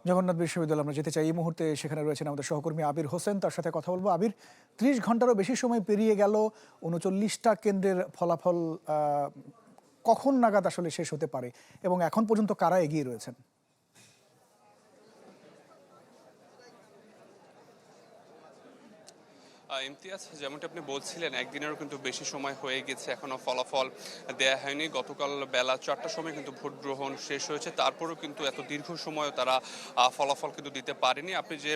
জগন্নাথ বিশ্ববিদ্যালয়ে আমরা যেতে চাই। এই মুহূর্তে সেখানে রয়েছেন আমাদের সহকর্মী আবির হোসেন, তার সাথে কথা বলবো। আবির, ৩০ ঘন্টারও বেশি সময় পেরিয়ে গেল, ৩৯টা কেন্দ্রের ফলাফল কখন নাগাদ আসলে শেষ হতে পারে এবং এখন পর্যন্ত কারা এগিয়ে রয়েছেন? ইমতিয়াজ, যেমনটি আপনি বলছিলেন, একদিনেরও কিন্তু বেশি সময় হয়ে গেছে, এখনো ফলাফল দেয়া হয়নি। গতকাল বেলা ৪টার সময় কিন্তু ভোট গ্রহণ শেষ হয়েছে, তারপরেও কিন্তু এত দীর্ঘ সময়ও তারা ফলাফল কিন্তু দিতে পারেনি। আপনি যে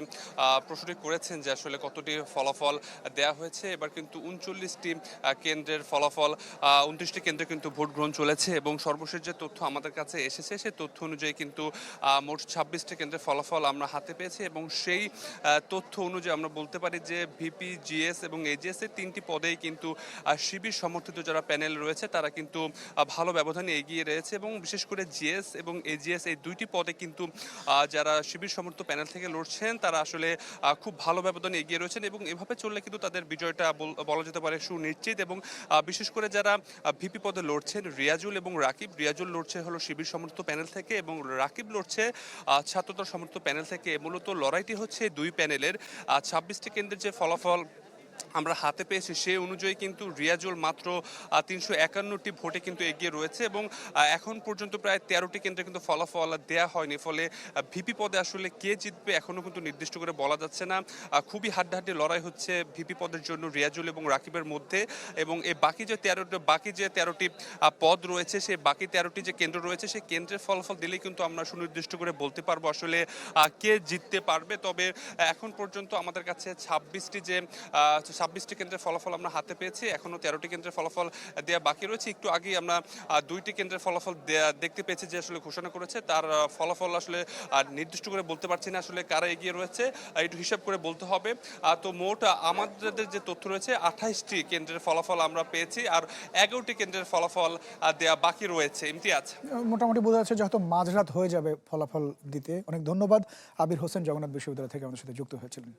প্রশ্নটি করেছেন যে আসলে কতটি ফলাফল দেয়া হয়েছে, এবার কিন্তু ৩৯টি কেন্দ্রের ফলাফল, ২৯টি কেন্দ্রে কিন্তু ভোট গ্রহণ চলেছে এবং সর্বশেষ যে তথ্য আমাদের কাছে এসেছে সেই তথ্য অনুযায়ী কিন্তু মোট ২৬টি কেন্দ্রের ফলাফল আমরা হাতে পেয়েছি এবং সেই তথ্য অনুযায়ী আমরা বলতে পারি যে ভিপি, জিএস এবং এজিএস এর ৩টি পদেই কিন্তু শিবির সমর্থিত যারা প্যানেল রয়েছে তারা কিন্তু ভালো ব্যবধানে এগিয়ে রয়েছে এবং বিশেষ করে জিএস এবং এজিএস এই দুইটি পদে কিন্তু যারা শিবির সমর্থিত প্যানেল থেকে লড়ছেন তারা আসলে খুব ভালো ব্যবধানে এগিয়ে রয়েছেন এবং এভাবে চললে কিন্তু তাদের বিজয়টা বলা যেতে পারে সুনিশ্চিত। এবং বিশেষ করে যারা ভিপি পদে লড়ছেন, রিয়াজুল এবং রাকিব, রিয়াজুল লড়ছে হলো শিবির সমর্থিত প্যানেল থেকে এবং রাকিব লড়ছে ছাত্রদল সমর্থিত প্যানেল থেকে। মূলত লড়াইটি হচ্ছে দুই প্যানেলের। ২৬টি কেন্দ্রের যে ফলাফল আমরা হাতে পেয়েছি সেই অনুযায়ী কিন্তু রিয়াজুল মাত্র ৩৫১টি ভোটে কিন্তু এগিয়ে রয়েছে এবং এখন পর্যন্ত প্রায় ১৩টি কেন্দ্রে কিন্তু ফলাফল দেয়া হয়নি। ফলে ভিপি পদে আসলে কে জিতবে এখনো কিন্তু নির্দিষ্ট করে বলা যাচ্ছে না। খুবই হাড্ডাহাড্ডি লড়াই হচ্ছে ভিপি পদের জন্য রিয়াজুল এবং রাকিবের মধ্যে এবং এই বাকি যে ১৩টি পদ রয়েছে, সেই বাকি ১৩টি যে কেন্দ্র রয়েছে সেই কেন্দ্রের ফলাফল দিলেই কিন্তু আমরা সুনির্দিষ্ট করে বলতে পারবো আসলে কে জিততে পারবে। তবে এখন পর্যন্ত আমাদের কাছে ২৬টি কেন্দ্রের ফলাফল আমরা হাতে পেয়েছি, এখনো ১৩টি কেন্দ্রের ফলাফল দেওয়া বাকি রয়েছে। একটু আগেই আমরা ২টি কেন্দ্রের ফলাফল দেখতে পেয়েছি যে আসলে ঘোষণা করেছে, তার ফলাফল আসলে নির্দিষ্ট করে বলতে পারছি না আসলে কারা এগিয়ে রয়েছে, একটু হিসাব করে বলতে হবে। তো মোট আমাদের যে তথ্য রয়েছে ২৮টি কেন্দ্রের ফলাফল আমরা পেয়েছি আর ১১টি কেন্দ্রের ফলাফল দেওয়া বাকি রয়েছে। ইমতিয়াজ, মোটামুটি বোঝা যাচ্ছে যে হয়তো মাঝরাত হয়ে যাবে ফলাফল দিতে। অনেক ধন্যবাদ আবির হোসেন, জগন্নাথ বিশ্ববিদ্যালয় থেকে আমাদের সাথে যুক্ত হয়েছিলেন।